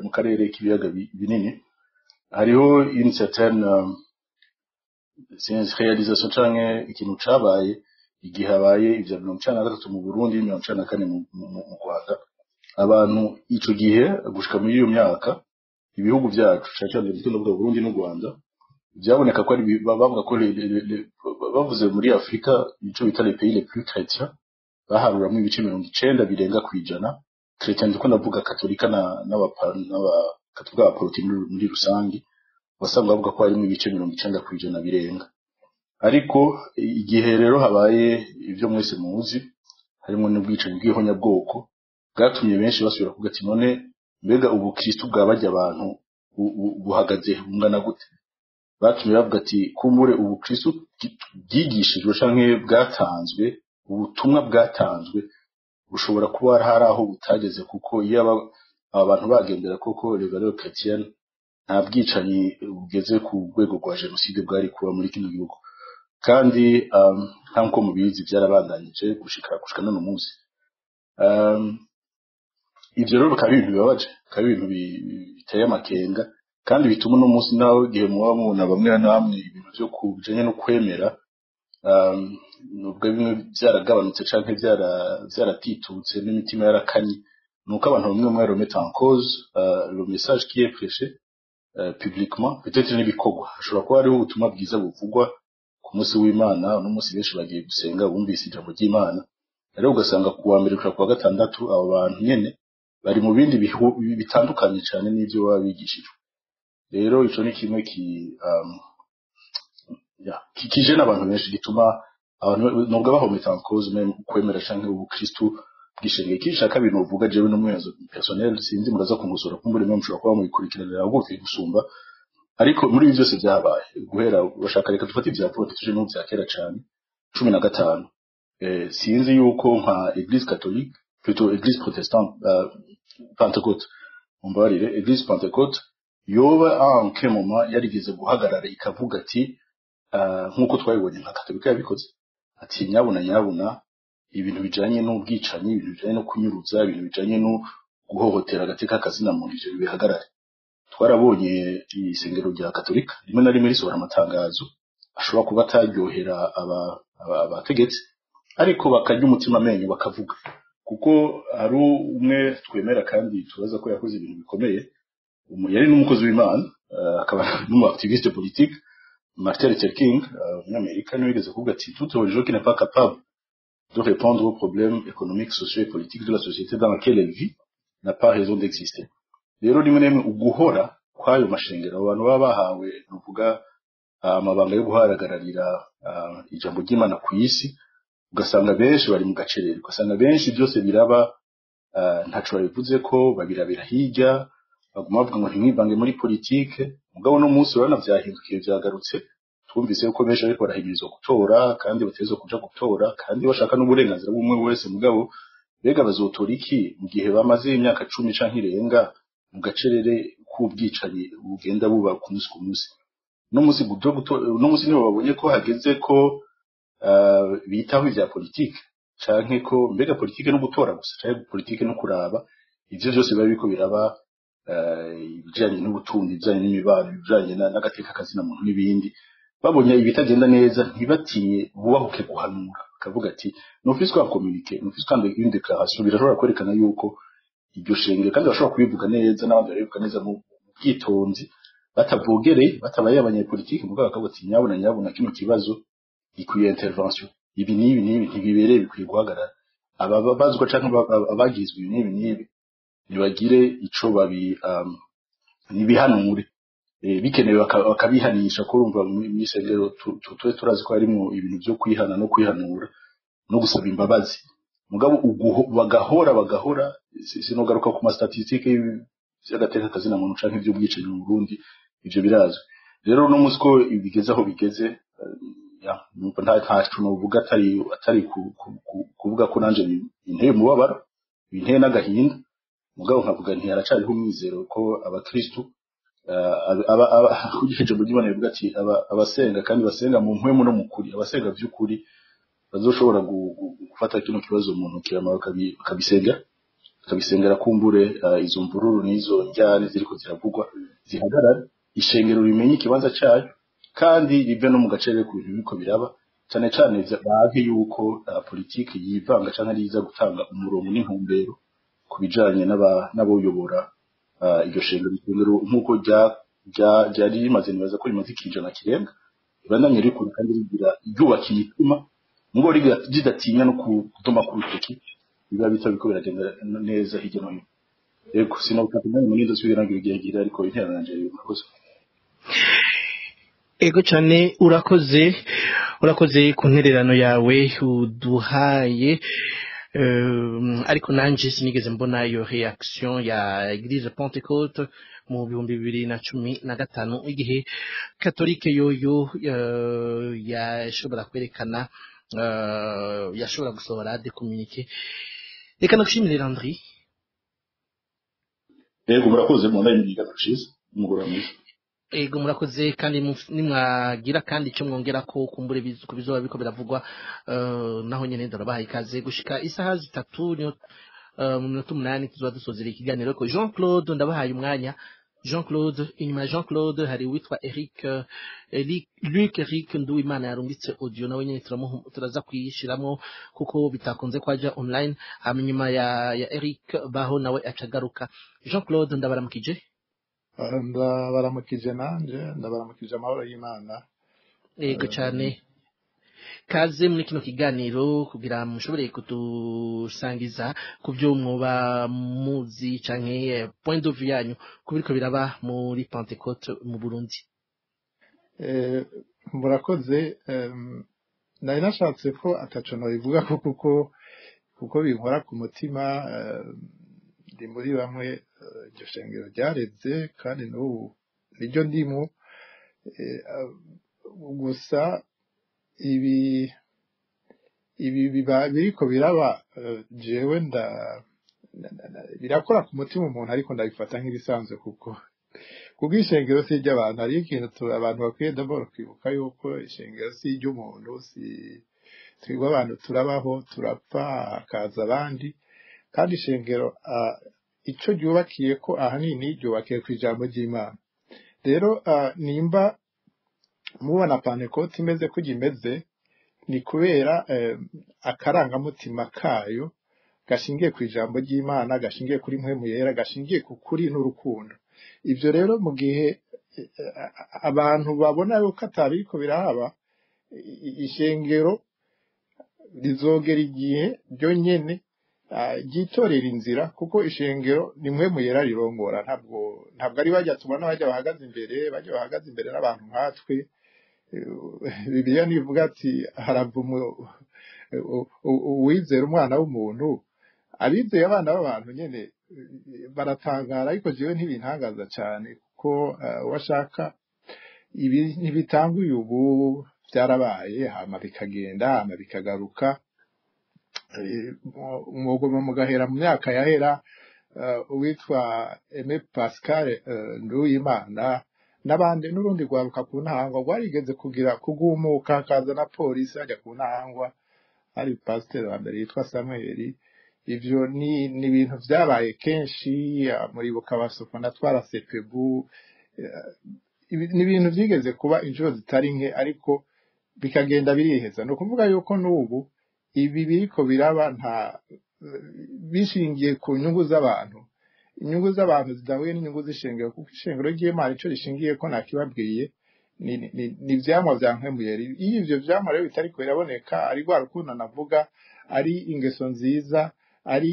mu karere k'ibiyaga binini hariho une certaine réalisation canke ikintu cabaye igihe habaye ivya 1993 mu Burundi 1994 mu Rwanda. Abantu ico gihe gushika muri iyo myaka ibihugu byacu cyane cyane mu Burundi n'u Rwanda byaboneka ko ari bavuga ko bavuze muri Afrika ico bita les pays les plus chrétiens baharuramo ibice 90 birenga kwijana chrétien ndiko ndavuga katolika n'abakatolika abaporoti muri rusangi basanga bavuga ko ari mu ibice 90 kwijana birenga. Ariko igihe rero habaye ivyo mwese muzi harimo n'ubwicanyi bw'ihonyabwoko bwatumye benshi basubira kuvuga ati none mbega ubukristo bwabajya abantu buhagaze bungana gute. Batumye bavuga ati kumbure ubukristo bwigishijwe canke bwatanzwe ubutumwa bwatanzwe bushobora kuba hari aho butageze kuko iyo abantu bagendera koko les valeurs chrétiennes nta bwicanyi bugeze ku rwego rwa genocide bwari kuba muri kino gihugu kandi nko mubizi byarabandanyije gushika no munsi. ivyo rero bikaba ibintu bibabaje, bikaba ibintu biteye amakenga, kandi bituma uno munsi nawe igihe muba mubona bamwe na bamwe ibintu vyo kubijanye no kwemera nubwo bimwe vyaragabanutse canke vyaratitutse n'imitima yarakanye, nuko abantu bamwe bamwe remettre en cause le message qui est prêché publiquement, peut-être n'ibikorwa. Hashobora kuba hariho ubutumwa bwiza buvugwa ku munsi w'Imana, no munsi benshi bagiye gusenga bumvise ijambo ry'Imana, rero ugasanga kuwa mbere kuja kuwa gatandatu abo bantu nyene bari mu bindi bitandukanye cyane n'ivyo baba bigishijwe. Rero ico ni kimwe kije n'abantu benshi gituma abantu nubwo bahometa en cause même kwemera canke ubukristu bwishenge kishaka bintu uvuga jewe n'umwezo personnel sinzi muraza kumusura kumbure mwe mushobora kuba mubikurikiranira bugufi gusumba, ariko muri ibi byose byabaye guhera bashaka reka dufate ibya politike no bya kera cyane 15 sinzi yuko nka Église catholique plutôt Église protestante Pentecôte umbarire Église Pentecôte yoba en quel moment yarigeze guhagarara ikavuga ati nkuko twabibonye nka Katolika yabikoze ati nyabuna ibintu bijanye n'ubwicanyi, ibintu bijanye no kunyuruza, ibintu bijanye no guhohotera agateka kazina muntu ivyo bihagarare. Twarabonye isengero rya Katolika rimwe na rimwe risohora amatangazo ashobora kuba ataryohera abategetsi, ariko bakarya umutima amenyo bakavuga, kuko ari umwe twemera kandi tubaza ko yakoze ibintu bikomeye, yari n'umukozi w'Imana, akaba n'umuactiviste politique, Martin Luther King, umunyamerika, niwe yigeze kuvuga ati toute religion qui n'est pas capable de répondre aux problèmes économiques, sociaux et politiques de la société dans laquelle elle vit n'a pas raison d'exister. Rero rimwe na rimwe uguhora kwayo mashengero abantu baba bahawe nuvuga amabanga yo guharagararira ijambo ry'Imana ku isi, ugasanga benshi bari mu gacerere, ugasanga benshi byose biraba ntaco babivuze ko babirabira hirya, baguma bavuga ngo ntimwibange muri politike, mugabo no munsi urana vyahindukiye vyagarutse, twumvise ko benshi ariko barahimirizwa gutora kandi batezwe kuja gutora kandi bashaka n'uburenganzira bw'umwe wese, mugabo bega bazotora iki mu gihe bamaze imyaka 10 canke irenga mu gacerere k'ubwicanyi bugenda buba ku munsi no munsi nibo babonye ko hageze ko bitaho ivya politike canke ko mbega politike no gutora gusa canke politike no kuraba ivyo byose biba biko biraba ibijanye n'ubutunzi, ibijanye n'imibano, ibijanye n'agateka kazina muntu n'ibindi. Babonye ibitagenda neza ntibatiye bubahuke guhanura, akavuga ati n'office kwa communiquer, n'office kandi une déclaration birashobora kwerekana yuko iryo shenge kandi bashobora kubivuga neza n'abandi barivuga neza mu bwitonzi batavogereye batabaye abanyepolitike, mugabo akavuga ati nyabuna kino kibazo gikwiye intervention, ibi ntibibereye bikwiye guhagarara, ababazwa canke abagizwe n'ibi nibagire ico babi nibihanure, bikenewe bakabihanisha, ko urumva mw'isengero turazi ko harimo ibintu byo kwihana no kwihanura no gusaba imbabazi, mugabo bagahora sinogaruka ku statistique y'agateka kazina muntu canke ibyo bwicanyi mu Burundi, ivyo birazwe. Rero no musiko bigeze aho bigeze, nta uvuga atari kuvuga ko nanje inteye mubabaro, inteye n'agahinda, mugabo nkavuga nti haracariho umwizero ko abakristo kugiheje mu gibone bivuga ati abasenga kandi basenga mu mpwemu no mukuri, abasenga by'ukuri bazoshobora gufata kino kibazo umuntu kirama bakabisengera kumbure izo mvururu n'izo njyane ziriko ziravugwa zihagarara, ishengero rimenye ikibanza cyayo kandi rive no mu gacerere ku bintu biko biraba, cyane cyane bage yuko politiki yivanga cyangwa riza gutanga umurongo n'intumbero kubijanye n'aboyobora iryo shengero nk'uko ryari rimaze nibaza ko rimaze ikijana kirenga, ibandanye rikuru kandi rigira ryubaka imitima ngo ridatinya no kudoma ku rutoki, biba bitabiko biragenda neza hirya no hino. Yego sinabutaka mwanya munini ndasubira nagira igihe gira, ariko interanje murakoze. Ego cyane urakoze ku ntererano yawe uduhaye, ariko nanje sinigeze mbona iyo reaction ya Église Pentecôte mu 2015 igihe Katolike yoyo yashobora kwerekana yashobora gusohora de communiquer. Reka nakushimire Landry. Yego murakoze mu ndani y'igafashize mugoramize. Ego murakoze kandi nimwagira kandi icyo mwongera ko kumbure bizoba biko biravugwa naho nyene ndarabaha ikaze gushika isaha 3 niyo mu minota 8 tuzoba dusozera ikiganiro ko Jean Claude ndabahaye umwanya. Jean Claude, inyuma ya Jean Claude hari witwa Luc Eric Nduwimana yarungitse audio nawe nyene turaza kuyishiramo kuko bitakunze kwaja online. Hanyuma ya Eric baho nawe acagaruka. Jean Claude ndabaramukije. Ndabaramukije nanje, ndabaramukije amahoro y'Imana. Yego cyane. Kaze muri kino kiganiro kugira mushobore kutusangiza ku byo mwoba muzi canke point de vue yanyu kubiriko biraba muri Pentecote mu Burundi. Murakoze, nari nashatse ko ataco nobivuga kuko binkora ku mutima, ndi muri bamwe iryo shengero ryareze kandi n'ubu niryo ndimo, gusa ibi biriko biraba jewe birakora ku mutima umuntu, ariko ndabifata nk'ibisanzwe kuko ishengero si iry'abantu. hariyo ikintu abantu bakwiye d'abord kwibuka yuko ishengero si iry'umuntu, twebwe abantu turabaho turapfa hakaza abandi, kandi ishengero ico ryubakiye ko ahanini ryubakiye ku ijambo ry'Imana. Rero nimba mubona Pentecote imeze ko imeze, ni kubera akarangamutima kayo gashingiye ku ijambo ry'Imana, gashingiye kuri mpwemu yera, gashingiye ku kuri n'urukundo. Ivyo rero mu gihe abantu babona yuko atariko birahaba, ishengero rizogera igihe ryo nyene ryitorera inzira, kuko ishengero ni mpwemu yera rirongora. Ntabwo ari bajya tubona bajya bahagaze imbere n'abantu nkatwe. Bibiliya nivuga ati haravumwe uwizera umwana w'umuntu. Abizeye abana b'abantu nyene baratangara, ariko jewe ntibintangaza cyane kuko washaka ibi ntibitanguye ubu, byarabaye hama bikagenda hama bikagaruka. Umugoma mugahera mu myaka yahera, uwitwa Aimé Pascal Nduwimana n'abandi n'urundi rwaruka ku ntahangwa rwarigeze kugumuka, hakaza na polisi hajya ku ntahangwa, hari pasiteri wa mbere yitwa Samuel. Ivyo ni ibintu vyabaye kenshi, muribuka basofa na twara sepebu, ni ibintu vyigeze kuba inshuro zitari nke, ariko bikagenda biriheza. No kuvuga yuko n'ubu ibi biriko biraba bishingiye ku nyungu z'abantu, inyungu z'abantu zidahuye n'inyungu z'ishengero, kuko ishengero ry'Imana ico rishingiye ko nakibabwiye ni ivyamwa vya mpwemuyeri. Iyo ivyo vyamwa rero bitariko biraboneka, ari rwa rukundo navuga, ari ingeso nziza, ari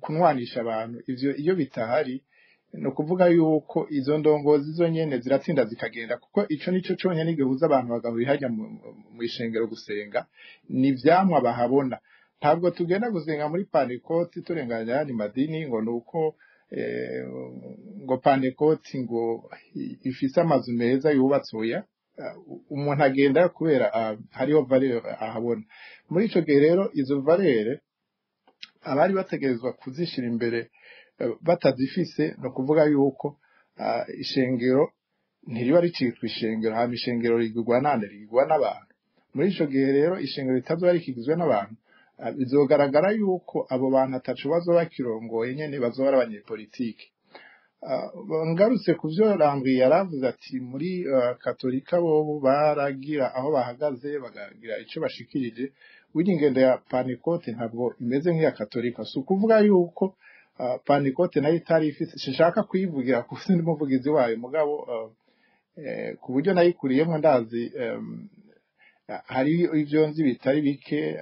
kunwanisha abantu, ivyo iyo bitahari, no kuvuga yuko izo ndongozi zo nyene ziratsinda zikagenda, kuko ico nico conyene gihuza abantu bagahurira hajya mu ishengero gusenga, ni ivyamwa bahabona. Ntabwo tugenda gusenga muri Pentecote turenganya ayandi madini ngo nuko ngo Pentecote ngo ifise amazu meza yubatse. Oya, umuntu agenda kubera hariho valeur ahabona. Muri ico gihe rero izo valeur abari bategerezwa kuzishira imbere batazifise, no kuvuga yuko ishengero ntiriba ricitwa ishengero, hama ishengero rigirwa nande, rigirwa n'abantu. Muri ico gihe rero ishengero ritazoba rikigizwe n'abantu, bizogaragara yuko abo bantu atacu bazoba bakirongoye nyene, bazoba ari abanyepolitike. Ngarutse ku vyo Landry yaravuze ati muri katolika bobo baragira aho bahagaze, bagagira ico bashikirije. Ingendo ya Pentecote ntabwo imeze nk'iya katolika. Si ukuvuga yuko Pentecote nayo itari ifite, sinshaka kuyivugira kuko ndi muvugizi wayo, mugabo ku buryo nayikuriyemo ndazi hari ivyo nzi bitari bike.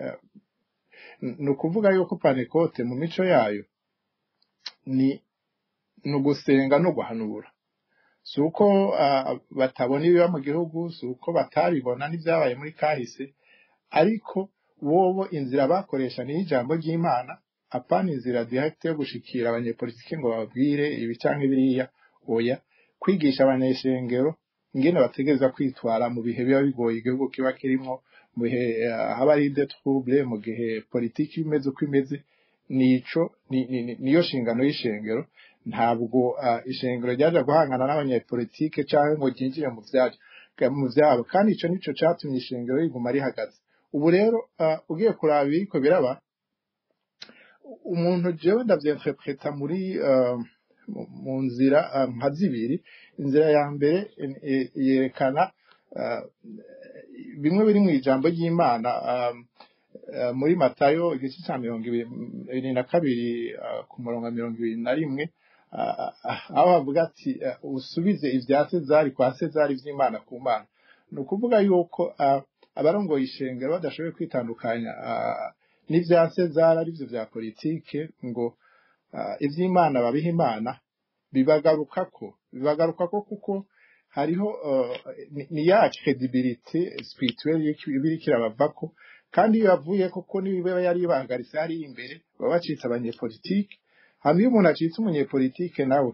Ni ukuvuga yuko Pentecote mu mico yayo ni ugusenga no guhanura. Si uko batabona ibiba mu gihugu, si uko batabibona n'ivyabaye muri kahise, ariko bobo inzira bakoresha ni ijambo ry'Imana, apana inzira direct yo gushikira abanyepolitike ngo babwire ibi canke biriya. Oya, kwigisha abanyeshengero ingene bategereza kwitwara mu bihe biba bigoye igihugu kiba kirimo, mu bihe haba ari de trouble, mu gihe politiki imeze uko imeze. Niyo shingano y'ishengero. Ntabwo ishengero ryaje guhangana n'abanyepolitike canke ngo ryinjire mu vyabo, kandi ico nico catumye ishengero riguma rihagaze. Ubu rero ugiye kuraba ibiriko biraba, umuntu jewe ndavyinterpreta muri mu nzira nka zibiri. Inzira ya mbere yerekana bimwe biri mu ijambo ry'Imana muri Matayo igice cya 22 ku murongo 21 aho bavuga ati usubize ibya Sezari kwa Sezari vy'Imana ku Mana. Ni ukuvuga yuko abarongoye ishengero badashoboye kwitandukanya n'ivya Sezari arivyo vya politike ngo ivy'Imana babiha Imana, bibagarukako kuko hariho ni ya credibility spirituelle biriko irabavako, kandi iyo yavuye koko niba yari bahagaritse hari imbere baba bacitse abanyepolitike. Hama iyo umuntu acitse umunyepolitike nawe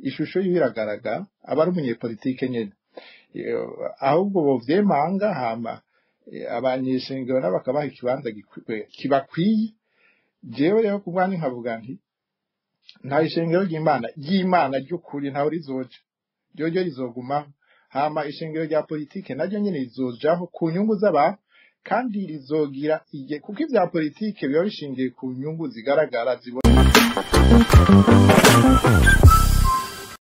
ishusho y'ibiragaragara aba ari umunyepolitike nyene, ahubwo bovyemanga hama abanyeshengero n'abakabaha ikibanza kibakwiye. Jewe rero kubwani nkavuga nti nta ishengero ry'Imana ry'ukuri ntaho rizoja, ryo rizogumaho. Hama ishengero rya politike naryo nyene rizojaho ku nyungu z'abantu, kandi rizogira kuko ivya politike biba bishingiye ku nyungu zigaragara zibona.